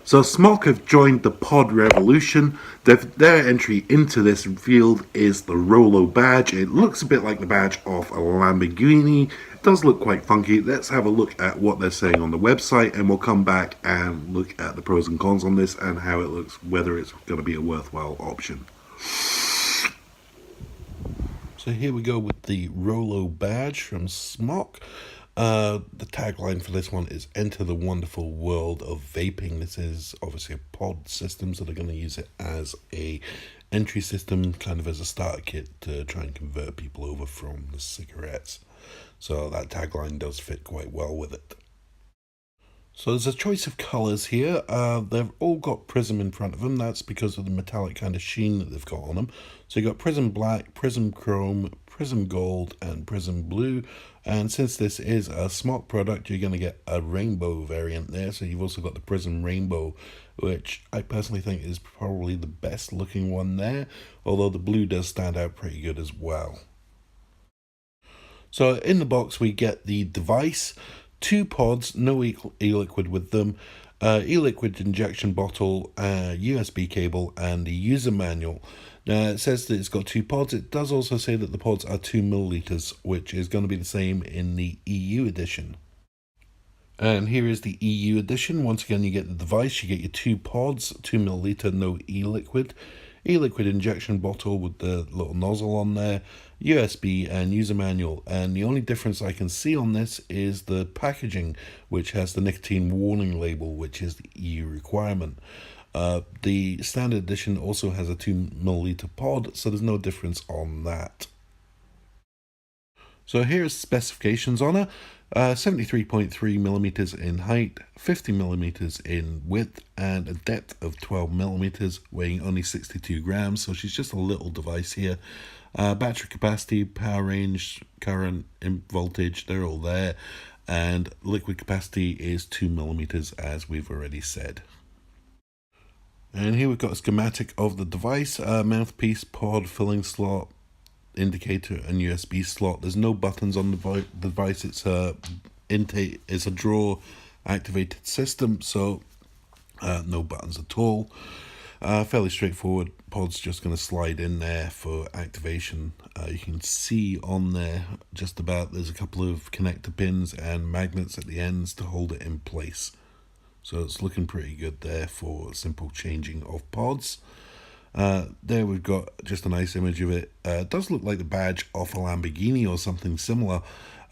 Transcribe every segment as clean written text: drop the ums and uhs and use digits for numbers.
So SMOK have joined the pod revolution. Their entry into this field is the Rolo Badge. It looks a bit like the badge of a Lamborghini. It does look quite funky. Let's have a look at what they're saying on the website, and we'll come back and look at the pros and cons on this and how it looks, whether it's going to be a worthwhile option. So here we go with the Rolo Badge from SMOK. The tagline for this one is "Enter the wonderful world of vaping." This is obviously a pod system, so they're going to use it as a entry system, kind of as a starter kit to try and convert people over from the cigarettes. So that tagline does fit quite well with it. So there's a choice of colours here. They've all got prism in front of them. That's because of the metallic kind of sheen that they've got on them. So you've got prism black, prism chrome, prism gold, and prism blue. And since this is a SMOK product, you're going to get a rainbow variant there. So you've also got the prism rainbow, which I personally think is probably the best looking one there, although the blue does stand out pretty good as well. So in the box we get the device, 2 pods, no e-liquid with them, e-liquid injection bottle, USB cable, and the user manual. Now it says that it's got 2 pods. It does also say that the pods are 2 milliliters, which is going to be the same in the EU edition. And here is the EU edition. Once again, you get the device, you get your 2 pods, 2 milliliter, no e-liquid injection bottle with the little nozzle on there, USB and user manual. And the only difference I can see on this is the packaging, which has the nicotine warning label, which is the EU requirement. The standard edition also has a 2 milliliter pod, so there's no difference on that. So here's specifications on it. 73.3 millimeters in height, 50 millimeters in width, and a depth of 12 millimeters, weighing only 62 grams. So she's just a little device here. Battery capacity, power range, current, voltage, they're all there. And liquid capacity is 2 millimeters, as we've already said. And here we've got a schematic of the device, mouthpiece, pod, filling slot, indicator, and USB slot. There's no buttons on the device. It's a draw activated system, so no buttons at all. Fairly straightforward. Pod's just going to slide in there for activation. You can see on there just about there's a couple of connector pins and magnets at the ends to hold it in place. So it's looking pretty good there for simple changing of pods. There we've got just a nice image of it. It does look like the badge off a Lamborghini or something similar,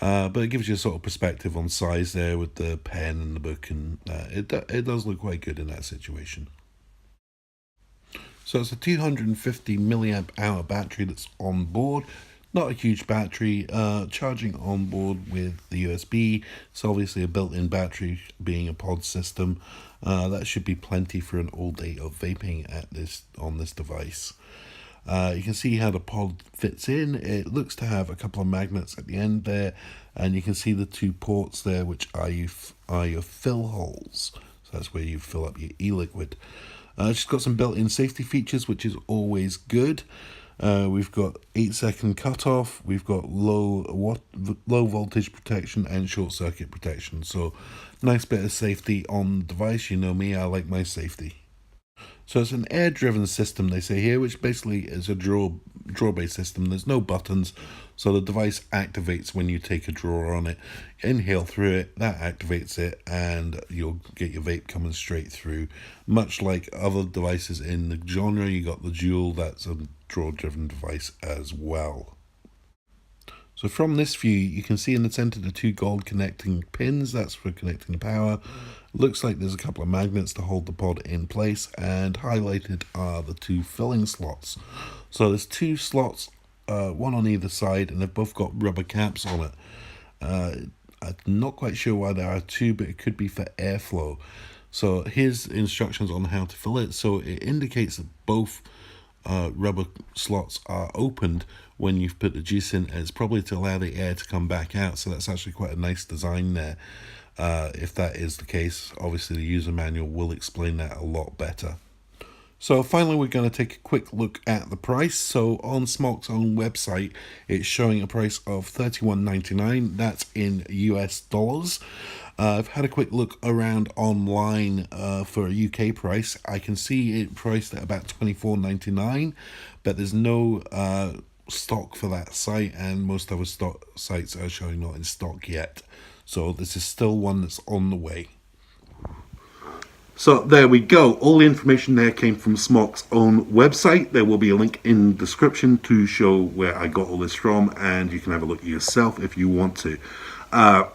but it gives you a sort of perspective on size there with the pen and the book, and it does look quite good in that situation. So it's a 250 milliamp hour battery that's on board. Not a huge battery, charging on board with the USB. It's obviously a built-in battery, being a pod system. That should be plenty for an all day of vaping on this device. You can see how the pod fits in. It looks to have a couple of magnets at the end there, and you can see the 2 ports there, which are your fill holes. So that's where you fill up your e-liquid. It's got some built-in safety features, which is always good. We've got 8-second cutoff, we've got low voltage protection and short circuit protection. So nice bit of safety on the device. You know me, I like my safety. So it's an air-driven system, they say here, which basically is a draw-based system. There's no buttons, so the device activates when you take a draw on it. Inhale through it, that activates it, and you'll get your vape coming straight through. Much like other devices in the genre, you got the Juul, that's a draw-driven device as well. So from this view, you can see in the center the 2 gold connecting pins. That's for connecting the power. Looks like there's a couple of magnets to hold the pod in place, and highlighted are the 2 filling slots. So there's 2 slots, one on either side, and they've both got rubber caps on it. I'm not quite sure why there are 2, but it could be for airflow. So here's instructions on how to fill it. So it indicates that both rubber slots are opened when you've put the juice in, and it's probably to allow the air to come back out. So that's actually quite a nice design there. If that is the case, obviously the user manual will explain that a lot better. So finally, we're going to take a quick look at the price. So on SMOK's own website, it's showing a price of $31.99. That's in US dollars. I've had a quick look around online for a UK price. I can see it priced at about $24.99, but there's no stock for that site, and most other stock sites are showing not in stock yet. So this is still one that's on the way. So there we go. All the information there came from SMOK's own website. There will be a link in the description to show where I got all this from, and you can have a look yourself if you want to. A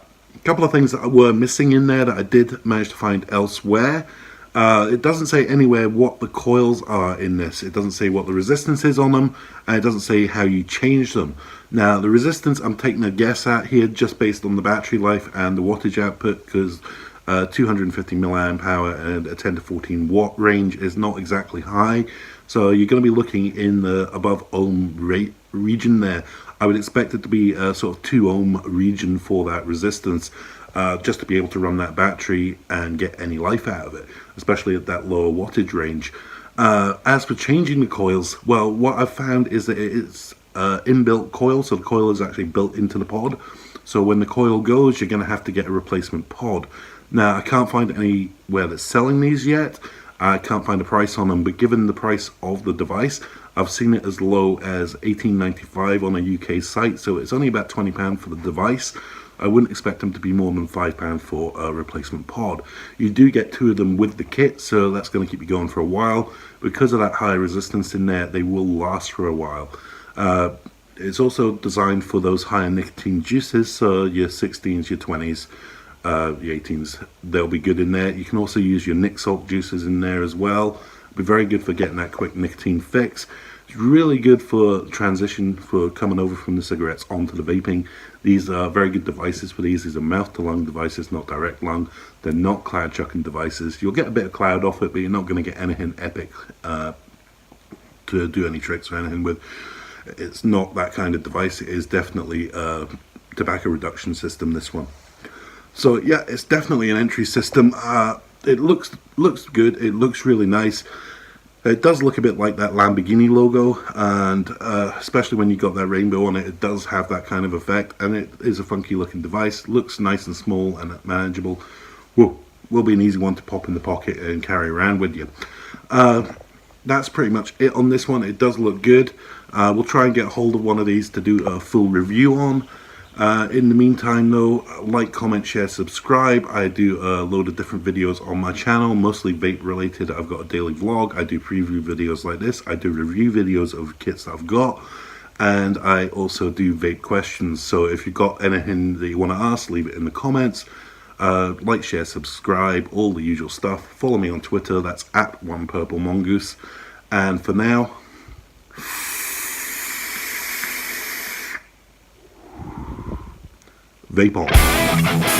couple of things that were missing in there that I did manage to find elsewhere. It doesn't say anywhere what the coils are in this. It doesn't say what the resistance is on them, and it doesn't say how you change them. Now, the resistance I'm taking a guess at here just based on the battery life and the wattage output, because 250 milliamp hour and a 10 to 14 watt range is not exactly high, so you're going to be looking in the above ohm rate region there. I would expect it to be a sort of 2 ohm region for that resistance, just to be able to run that battery and get any life out of it, especially at that lower wattage range. As for changing the coils, well, what I've found is that it's inbuilt coil, so the coil is actually built into the pod. So when the coil goes, you're going to have to get a replacement pod. Now, I can't find anywhere that's selling these yet. I can't find a price on them, but given the price of the device, I've seen it as low as $18.95 on a UK site, so it's only about £20 for the device. I wouldn't expect them to be more than £5 for a replacement pod. You do get 2 of them with the kit, so that's going to keep you going for a while. Because of that high resistance in there, they will last for a while. It's also designed for those higher nicotine juices, so your 16s, your 20s, the 18s, they'll be good in there. You can also use your Nic Salt juices in there as well. Be very good for getting that quick nicotine fix. It's really good for transition, for coming over from the cigarettes onto the vaping. These are very good devices for these. These are mouth to lung devices, not direct lung. They're not cloud chucking devices. You'll get a bit of cloud off it, but you're not going to get anything epic to do any tricks or anything with. It's not that kind of device. It is definitely a tobacco reduction system, this one. So yeah, it's definitely an entry system. It looks good. It looks really nice. It does look a bit like that Lamborghini logo, and especially when you got that rainbow on it, it does have that kind of effect. And it is a funky looking device. Looks nice and small and manageable. Will be an easy one to pop in the pocket and carry around with you. That's pretty much it on this one. It does look good. We'll try and get a hold of one of these to do a full review on. In the meantime though, like, comment, share, subscribe. I do a load of different videos on my channel, mostly vape related. I've got a daily vlog. I do preview videos like this. I do review videos of kits that I've got. And I also do vape questions. So if you've got anything that you want to ask, leave it in the comments. Like, share, subscribe, all the usual stuff. Follow me on Twitter. That's at @OnePurpleMongoose. And for now, vape on.